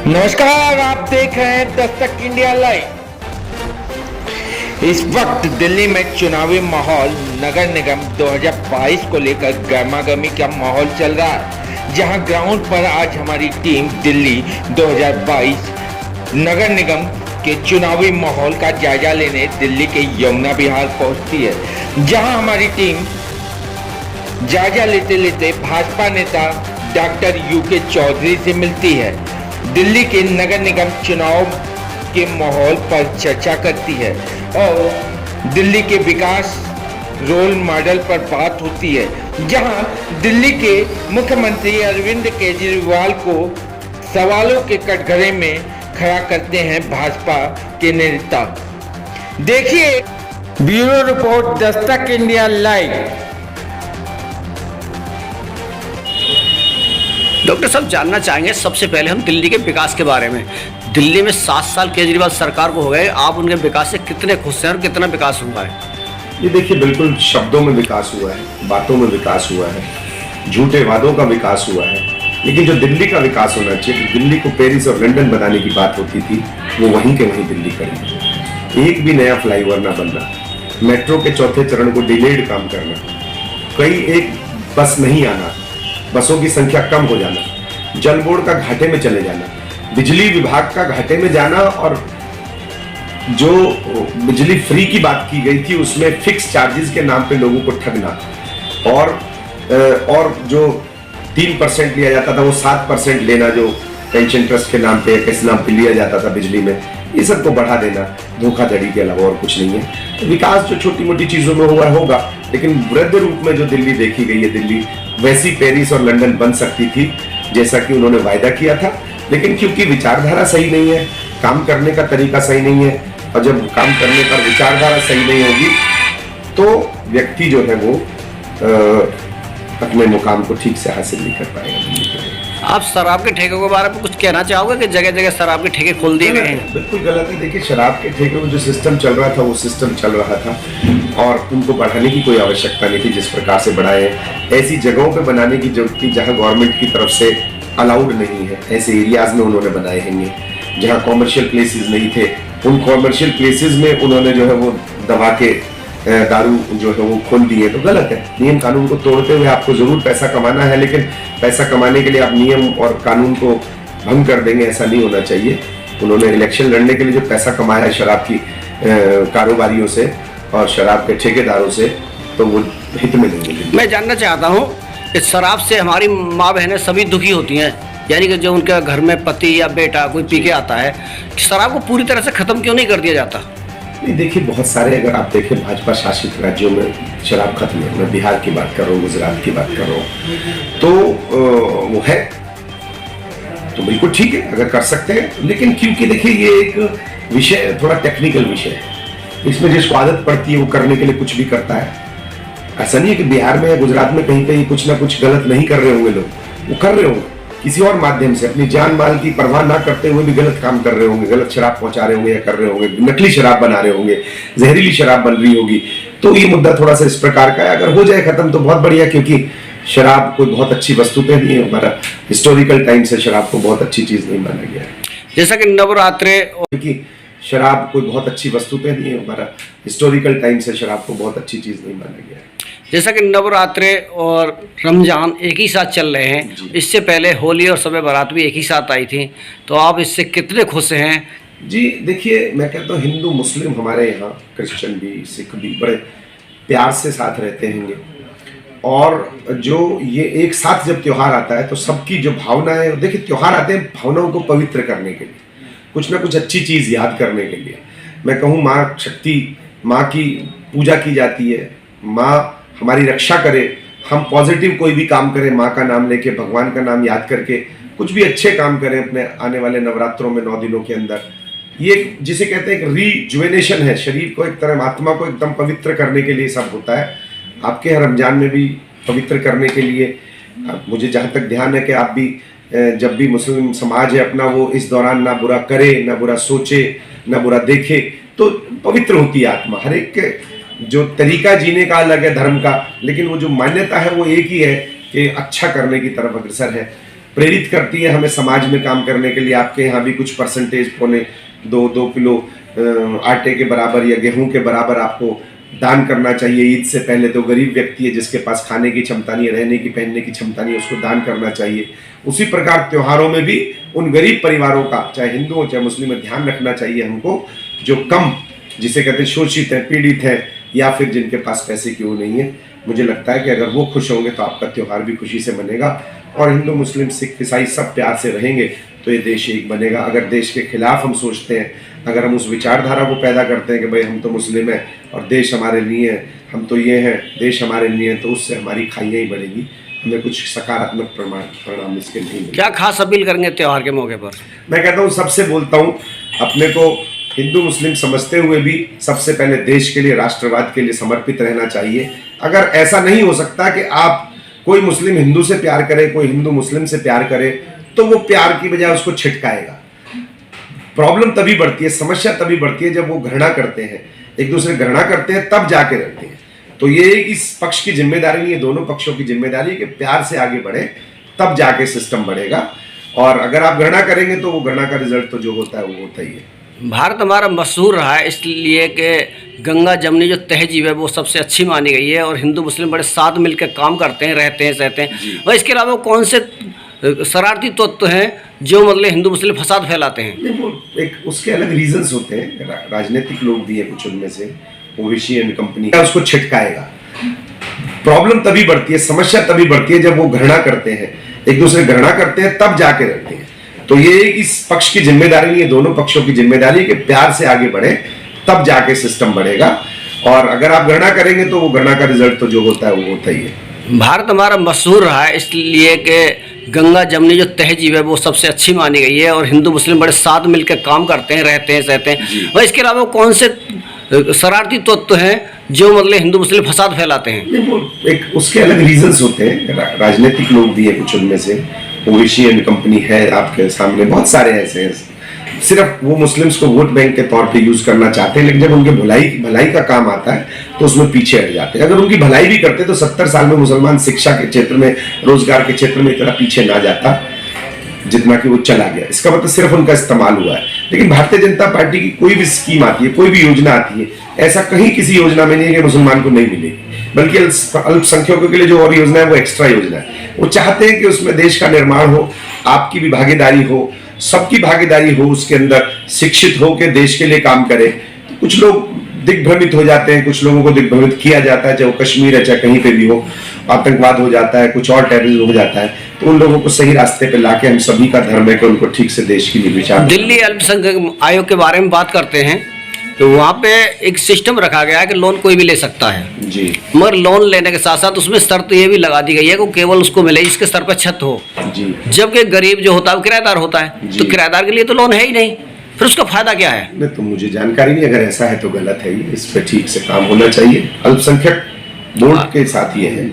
नमस्कार, आप देख रहे हैं दस्तक इंडिया लाइव। इस वक्त दिल्ली में चुनावी माहौल नगर निगम 2022 को लेकर गर्मागर्मी का माहौल चल रहा है, जहां ग्राउंड पर आज हमारी टीम दिल्ली 2022 नगर निगम के चुनावी माहौल का जायजा लेने दिल्ली के यमुना विहार पहुंचती है, जहां हमारी टीम जायजा लेते लेते भाजपा नेता डॉक्टर यूके चौधरी से मिलती है। दिल्ली के नगर निगम चुनाव के माहौल पर चर्चा करती है और दिल्ली के विकास रोल मॉडल पर बात होती है, जहां दिल्ली के मुख्यमंत्री अरविंद केजरीवाल को सवालों के कटघरे में खड़ा करते हैं भाजपा के नेता। देखिए bureau report Dastak India live. Doctor साहब, जानना चाहेंगे सबसे पहले हम दिल्ली के विकास के बारे में। दिल्ली में 7 साल केजरीवाल सरकार को हो गए, आप उनके विकास से कितने खुश हैं और कितना विकास हुआ है? ये देखिए, बिल्कुल शब्दों में विकास हुआ है, बातों में विकास हुआ है, झूठे वादों का विकास हुआ है, लेकिन जो दिल्ली का विकास होना चाहिए, दिल्ली को पेरिस और लंदन बनाने की बात होती थी, वो वहीं के वहीं दिल्ली करी। एक भी नया फ्लाईओवर ना बनना, मेट्रो के चौथे चरण को डिलेड काम करना, कई एक बस नहीं आना, बसों की संख्या कम हो जाना, जल बोर्ड का घाटे में चले जाना, बिजली विभाग का घाटे में जाना, और जो बिजली फ्री की बात की गई थी उसमें फिक्स चार्जेस के नाम पे लोगों को ठगना, और जो 3% लिया जाता था वो 7% लेना, जो पेंशन ट्रस्ट के नाम पे किस नाम पे लिया जाता था बिजली में, ये सबको बढ़ा देना, धोखाधड़ी के अलावा और कुछ नहीं है। तो विकास जो छोटी मोटी चीजों में हुआ होगा, लेकिन वृद्ध रूप में जो दिल्ली देखी गई है, दिल्ली वैसी पेरिस और लंदन बन सकती थी जैसा कि उन्होंने वायदा किया था, लेकिन क्योंकि विचारधारा सही नहीं है, काम करने का तरीका सही नहीं है, और जब काम करने का विचारधारा सही नहीं होगी तो व्यक्ति जो है वो अपने मुकाम को ठीक से हासिल नहीं कर पाएगा। आप शराब के ठेकों के बारे में कुछ कहना चाहोगे कि जगह जगह शराब के ठेके खोल दिए गए हैं? बिल्कुल गलत है। देखिए, शराब के ठेके में जो सिस्टम चल रहा था वो सिस्टम चल रहा था, और उनको बढ़ाने की कोई आवश्यकता नहीं थी। जिस प्रकार से बढ़ाए, ऐसी जगहों पे बनाने की जरूरत थी जहां गवर्नमेंट की तरफ से अलाउड नहीं है, ऐसे एरियाज में उन्होंने बनाए हैं जहां कॉमर्शियल प्लेसेस नहीं थे। उन कॉमर्शियल प्लेसेस में उन्होंने जो है वो दबा के दारू जो है वो खोल दिए, तो गलत है। नियम कानून को तोड़ते हुए आपको जरूर पैसा कमाना है, लेकिन पैसा कमाने के लिए आप नियम और कानून को भंग कर देंगे, ऐसा नहीं होना चाहिए। उन्होंने इलेक्शन लड़ने के लिए जो पैसा कमाया है शराब की कारोबारियों से और शराब के ठेकेदारों से, तो वो हित में नहीं है। मैं जानना चाहता हूँ कि शराब से हमारी माँ बहनें सभी दुखी होती हैं, यानी कि जो उनके घर में पति या बेटा कोई पी के आता है, शराब को पूरी तरह से खत्म क्यों नहीं कर दिया जाता? नहीं, देखिए, बहुत सारे अगर आप देखें भाजपा शासित राज्यों में शराब खत्म है। मैं बिहार की बात कर रहा हूँ, गुजरात की बात कर रहा हूँ, तो वो है, तो बिल्कुल ठीक है अगर कर सकते हैं। लेकिन क्योंकि देखिए ये एक विषय थोड़ा टेक्निकल विषय है, इसमें जिसको आदत पड़ती है वो करने के लिए कुछ भी करता है। ऐसा नहीं है कि बिहार में या गुजरात में कहीं कहीं कुछ ना कुछ गलत नहीं कर रहे होंगे लोग, वो कर रहे होंगे किसी और माध्यम से, अपनी जान माल की परवाह ना करते हुए भी गलत काम कर रहे होंगे, गलत शराब पहुंचा रहे होंगे या कर रहे होंगे, नकली शराब बना रहे होंगे, जहरीली शराब बन रही होगी। तो ये मुद्दा थोड़ा सा इस प्रकार का है। अगर हो जाए खत्म तो बहुत बढ़िया, क्योंकि शराब कोई बहुत अच्छी वस्तु तो नहीं है। हमारा हिस्टोरिकल टाइम से शराब को बहुत अच्छी चीज नहीं माना गया है, जैसा कि नवरात्रे, क्योंकि शराब कोई बहुत अच्छी वस्तु तो नहीं है। हमारा हिस्टोरिकल टाइम से शराब को बहुत अच्छी चीज नहीं माना गया है। जैसा कि नवरात्रे और रमजान एक ही साथ चल रहे हैं, इससे पहले होली और शब बारात भी एक ही साथ आई थी, तो आप इससे कितने खुश हैं? जी देखिए, मैं कहता हूँ हिंदू मुस्लिम हमारे यहाँ, क्रिश्चियन भी सिख भी बड़े प्यार से साथ रहते हैं, और जो ये एक साथ जब त्यौहार आता है तो सबकी जो भावनाएं, देखिए त्यौहार आते हैं भावनाओं को पवित्र करने के लिए, कुछ ना कुछ अच्छी चीज़ याद करने के लिए। मैं कहूँ माँ शक्ति, माँ की पूजा की जाती है, माँ हमारी रक्षा करे, हम पॉजिटिव कोई भी काम करें, माँ का नाम लेके, भगवान का नाम याद करके कुछ भी अच्छे काम करें अपने आने वाले नवरात्रों में 9 दिनों के अंदर। ये जिसे कहते हैं एक रिजुवेनेशन है, शरीर को एक तरह, आत्मा को एकदम पवित्र करने के लिए सब होता है। आपके रमजान में भी पवित्र करने के लिए, मुझे जहाँ तक ध्यान है कि आप भी जब भी मुस्लिम समाज है अपना, वो इस दौरान ना बुरा करे, ना बुरा सोचे, ना बुरा देखे, तो पवित्र होती है आत्मा। हर एक के जो तरीका जीने का अलग है धर्म का, लेकिन वो जो मान्यता है वो एक ही है कि अच्छा करने की तरफ अग्रसर है। प्रेरित करती है हमें समाज में काम करने के लिए। आपके यहाँ भी कुछ परसेंटेज पौने 2 किलो आटे के बराबर या गेहूं के बराबर आपको दान करना चाहिए ईद से पहले। तो गरीब व्यक्ति है जिसके पास खाने की क्षमता नहीं है, रहने की पहनने की क्षमता नहीं है, उसको दान करना चाहिए। उसी प्रकार त्योहारों में भी उन गरीब परिवारों का, चाहे हिंदू हो चाहे मुस्लिम है, ध्यान रखना चाहिए हमको, जो कम, जिसे कहते हैं शोषित है, पीड़ित है, या फिर जिनके पास पैसे की वो नहीं है। मुझे लगता है कि अगर वो खुश होंगे तो आपका त्यौहार भी खुशी से बनेगा, और हिंदू मुस्लिम सिख ईसाई सब प्यार से रहेंगे तो ये देश एक बनेगा। अगर देश के खिलाफ हम सोचते हैं, अगर हम उस विचारधारा को पैदा करते हैं कि भाई हम तो मुस्लिम हैं और देश हमारे लिए है, हम तो ये हैं, देश हमारे लिए है, तो उससे हमारी खाइयाँ ही बढ़ेगी, हमें कुछ सकारात्मक परिणाम इसके नहीं मिलेंगे। क्या खास अपील करेंगे त्यौहार के मौके पर? मैं कहता हूँ, सबसे बोलता हूँ, अपने को हिंदू मुस्लिम समझते हुए भी सबसे पहले देश के लिए, राष्ट्रवाद के लिए समर्पित रहना चाहिए। अगर ऐसा नहीं हो सकता कि आप, कोई मुस्लिम हिंदू से प्यार करे, कोई हिंदू मुस्लिम से प्यार करे, तो वो प्यार की बजाय उसको छिटकाएगा। प्रॉब्लम तभी बढ़ती है, समस्या तभी बढ़ती है जब वो घृणा करते हैं, एक दूसरे घृणा करते हैं, तब जाके रहते हैं। तो ये इस पक्ष की जिम्मेदारी नहीं है, दोनों पक्षों की जिम्मेदारी है कि प्यार से आगे बढ़े, तब जाके सिस्टम बढ़ेगा। और अगर आप घृणा करेंगे तो वो घृणा का रिजल्ट तो जो होता है वो होता ही है। भारत हमारा मशहूर रहा है इसलिए कि गंगा जमनी जो तहजीब है वो सबसे अच्छी मानी गई है, और हिंदू मुस्लिम बड़े साथ मिलकर काम करते हैं, रहते हैं, सहते हैं। वह इसके अलावा कौन से शरारती तत्व हैं जो मतलब हिंदू मुस्लिम फसाद फैलाते हैं? वो एक उसके अलग रीजंस होते हैं, राजनीतिक लोग भी हैं कुछ उनमें से, ओवैसी एंड कंपनी उसको छिटकाएगा। प्रॉब्लम तभी बढ़ती है, समस्या तभी बढ़ती है जब वो घृणा करते हैं, एक दूसरे घृणा करते हैं, तब जाके रहते हैं। तो ये इस पक्ष की जिम्मेदारी नहीं है, दोनों पक्षों की जिम्मेदारी है कि प्यार से आगे बढ़े, तब जाके सिस्टम बढ़ेगा। और अगर आप घृणा करेंगे तो वो घृणा का रिजल्ट तो जो होता है वो होता ही है। भारत हमारा मशहूर रहा है इसलिए कि गंगा जमनी जो तहजीब है वो सबसे अच्छी मानी गई है, और हिंदू मुस्लिम बड़े साथ मिलकर काम करते हैं, रहते हैं, सहते हैं। वह इसके अलावा कौन से शरारती तत्व हैं जो मतलब हिंदू मुस्लिम फसाद फैलाते हैं? वो एक उसके अलग रीजंस होते हैं, राजनीतिक लोग भी हैं कुछ उनमें से, ओवैसी एंड कंपनी है आपके सामने, बहुत सारे ऐसे हैं। सिर्फ वो मुस्लिम्स को वोट बैंक के तौर पे यूज करना चाहते हैं, लेकिन जब उनके भलाई का काम आता है तो उसमें पीछे हट जाते हैं। अगर उनकी भलाई भी करते तो 70 साल में मुसलमान शिक्षा के क्षेत्र में, रोजगार के क्षेत्र में इतना पीछे ना जाता जितना कि वो चला गया। इसका मतलब सिर्फ उनका इस्तेमाल हुआ है। लेकिन भारतीय जनता पार्टी की कोई भी स्कीम आती है, कोई भी योजना आती है, ऐसा कहीं किसी योजना में नहीं है कि मुसलमान को नहीं मिलेगी, बल्कि अल्पसंख्यकों के लिए जो और योजना है वो एक्स्ट्रा योजना है। वो चाहते हैं कि उसमें देश का निर्माण हो, आपकी भी भागीदारी हो, सबकी भागीदारी हो, उसके अंदर शिक्षित हो के देश के लिए काम करे। तो कुछ लोग दिग्भ्रमित हो जाते हैं, कुछ लोगों को दिग्भ्रमित किया जाता है, चाहे वो कश्मीर है चाहे कहीं पे भी हो, आतंकवाद हो जाता है, कुछ और टेररिज्म हो जाता है। तो उन लोगों को सही रास्ते पे लाके, हम सभी का धर्म है कि उनको ठीक से देश के लिए विचार। दिल्ली अल्पसंख्यक आयोग के बारे में बात करते हैं तो वहाँ पे एक सिस्टम रखा गया है कि लोन कोई भी ले सकता है जी, मगर लोन लेने के साथ साथ उसमें शर्त ये भी लगा दी गई है कि केवल उसको मिले जिसके सर पर छत हो जी। जबकि गरीब जो होता है वो किराएदार होता है, तो किराएदार के लिए तो लोन है ही नहीं, फिर उसका फायदा क्या है? नहीं, तो मुझे जानकारी नहीं, अगर ऐसा है तो गलत है ये, इस पर ठीक से काम होना चाहिए। अल्पसंख्यक बोर्ड के साथ ये है,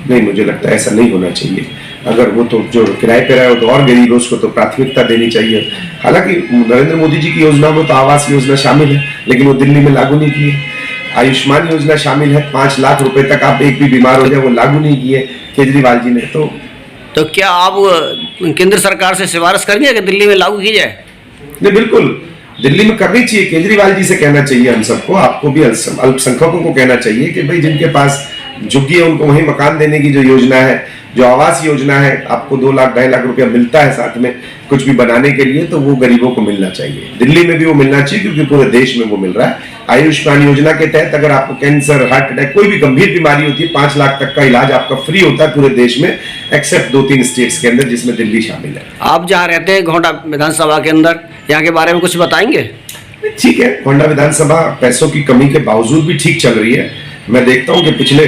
नहीं मुझे लगता है ऐसा नहीं होना चाहिए। अगर वो तो जो किराए पे रहा हो तो और गरीब है, उसको तो प्राथमिकता देनी चाहिए। हालांकि नरेंद्र मोदी जी की योजना में तो आवास योजना शामिल है, लेकिन वो दिल्ली में लागू नहीं की है। आयुष्मान योजना शामिल है, 5 लाख रुपए तक आप एक भी बीमार हो जाए, वो लागू नहीं की है केजरीवाल जी ने। तो क्या आप केंद्र सरकार से सिफारिश करेंगे कि दिल्ली में लागू की जाए? नहीं, बिल्कुल दिल्ली में करनी चाहिए। केजरीवाल जी से कहना चाहिए हम सबको, आपको भी, अल्पसंख्यकों को कहना चाहिए कि भाई जिनके पास झुग्गी है उनको वहीं मकान देने की जो योजना है, जो आवास योजना है, आपको 2 लाख 2.5 लाख रुपया मिलता है साथ में कुछ भी बनाने के लिए, तो वो गरीबों को मिलना चाहिए। दिल्ली में भी वो मिलना चाहिए क्योंकि पूरे देश में वो मिल रहा है। आयुष्मान योजना के तहत अगर आपको कैंसर, हार्ट अटैक, कोई भी गंभीर बीमारी होती है, 5 लाख तक का इलाज आपका फ्री होता है पूरे देश में, एक्सेप्ट 2-3 स्टेट्स के अंदर जिसमें दिल्ली शामिल है। आप जहाँ रहते हैं गोंडा विधानसभा के अंदर, यहाँ के बारे में कुछ बताएंगे? ठीक है, गोंडा विधानसभा पैसों की कमी के बावजूद भी ठीक चल रही है। मैं देखता हूँ कि पिछले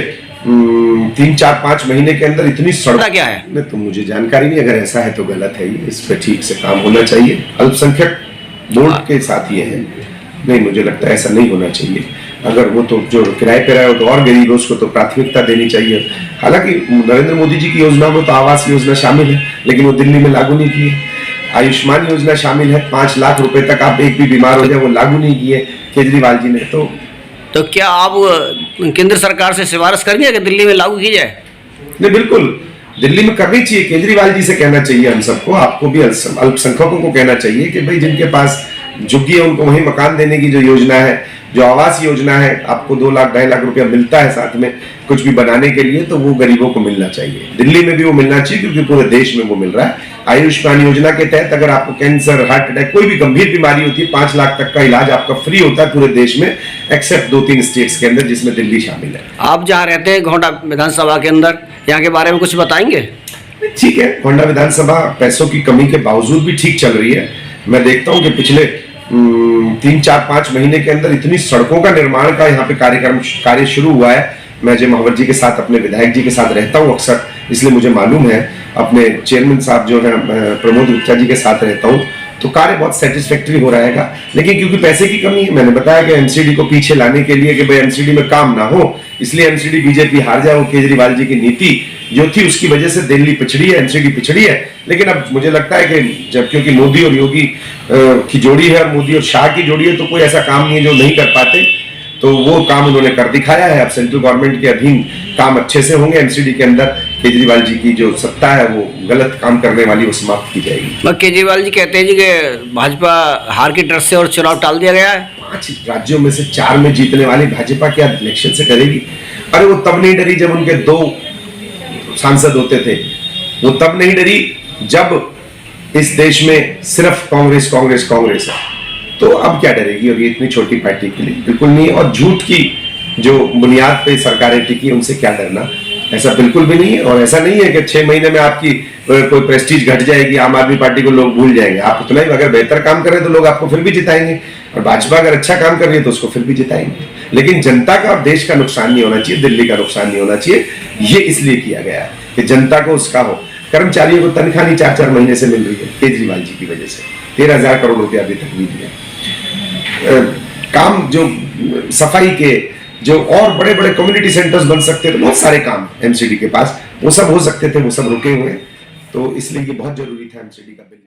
3-4-5 महीने के अंदर इतनी सड़क क्या है? नहीं, तो मुझे जानकारी नहीं, अगर ऐसा है तो गलत है ये, इस पर ठीक से काम होना चाहिए। अल्पसंख्यक बोर्ड के साथ ये है, नहीं मुझे लगता है ऐसा नहीं होना चाहिए। अगर वो तो जो किराए पे रहा हो तो और गरीब है, उसको तो प्राथमिकता देनी चाहिए। हालांकि नरेंद्र मोदी जी की योजना में तो आवास योजना शामिल है, लेकिन वो दिल्ली में लागू नहीं की है। आयुष्मान योजना शामिल है, 5 लाख रुपए तक आप एक भी बीमार हो जाए, वो लागू नहीं की है केजरीवाल जी ने। तो क्या आप केंद्र सरकार से सिफारिश करेंगे कि दिल्ली में लागू की जाए? नहीं, बिल्कुल दिल्ली में करनी चाहिए। केजरीवाल जी से कहना चाहिए हम सबको, आपको भी अल्पसंख्यकों को कहना चाहिए कि भाई जिनके पास झुग्गी है उनको वहीं मकान देने की जो योजना है, जो आवास योजना है, आपको 2 लाख 2.5 लाख रुपया मिलता है साथ में कुछ भी बनाने के लिए, तो वो गरीबों को मिलना चाहिए। दिल्ली में भी वो मिलना चाहिए क्योंकि पूरे देश में वो मिल रहा है। आयुष्मान योजना के तहत अगर आपको कैंसर, हार्ट अटैक, कोई भी गंभीर बीमारी होती है, 5 लाख तक का इलाज आपका फ्री होता है पूरे देश में, एक्सेप्ट 2-3 स्टेट्स के अंदर जिसमें दिल्ली शामिल है। आप जहाँ रहते हैं गोंडा विधानसभा के अंदर, यहाँ के बारे में कुछ बताएंगे? ठीक है, गोंडा विधानसभा पैसों की कमी के बावजूद भी ठीक चल रही है। मैं देखता हूँ कि पिछले 3-4-5 महीने के अंदर इतनी सड़कों का निर्माण का यहाँ पे कार्य शुरू हुआ है। मैं अजय महावर जी के साथ, अपने विधायक जी के साथ रहता हूँ अक्सर, इसलिए मुझे मालूम है। अपने चेयरमैन साहब जो है प्रमोद गुप्ता जी के साथ रहता हूँ, तो कार्य बहुत सेटिस्फैक्टरी हो रहेगा। लेकिन क्योंकि पैसे की कमी है, मैंने बताया कि एमसीडी को पीछे लाने के लिए कि भाई एमसीडी में काम ना हो, इसलिए एमसीडी बीजेपी हार जाए, वो केजरीवाल जी की नीति जो थी उसकी वजह से दिल्ली पिछड़ी है, एमसीडी पिछड़ी है। लेकिन अब मुझे लगता है कि जब क्योंकि मोदी और योगी की जोड़ी है और मोदी और शाह की जोड़ी है, तो कोई ऐसा काम नहीं है जो नहीं कर पाते, तो वो काम उन्होंने कर दिखाया है। अब सेंट्रल गवर्नमेंट के अधीन काम अच्छे से होंगे। एमसीडी के अंदर केजरीवाल जी की जो सत्ता है वो गलत काम करने वाली वो समाप्त की जाएगी। केजरीवाल जी कहते हैं जी कि भाजपा हार की डर से और चुनाव टाल दिया गया है। 5 राज्यों में से 4 में जीतने वाली भाजपा क्या इलेक्शन से डरेगी? अरे वो तब नहीं डरी जब उनके 2 सांसद होते थे, वो तब नहीं डरी जब इस देश में सिर्फ कांग्रेस कांग्रेस कांग्रेस है। तो अब क्या डरेगी? और ये इतनी छोटी पार्टी के लिए बिल्कुल नहीं। और झूठ की जो बुनियाद पे सरकारें टिकी, उनसे क्या डरना, ऐसा बिल्कुल भी नहीं है। और ऐसा नहीं है कि 6 महीने में आपकी कोई प्रेस्टीज घट जाएगी, आम आदमी पार्टी को लोग भूल जाएंगे। आप उतना ही अगर बेहतर काम करें तो लोग आपको फिर भी जिताएंगे, और भाजपा अगर अच्छा काम कर रही है तो उसको फिर भी जिताएंगे। लेकिन जनता का और देश का नुकसान नहीं होना चाहिए, दिल्ली का नुकसान नहीं होना चाहिए। ये इसलिए किया गया है कि जनता को उसका हो। कर्मचारियों को तनख्वाह नहीं 4-4 महीने से मिल रही है केजरीवाल जी की वजह से, 13,000 करोड़ रुपया अभी तक नहीं दिया। काम जो सफाई के, जो और बड़े बड़े कम्युनिटी सेंटर्स बन सकते थे, बहुत सारे काम एमसीडी के पास, वो सब हो सकते थे, वो सब रुके हुए हैं। तो इसलिए ये बहुत जरूरी था एमसीडी का बिल।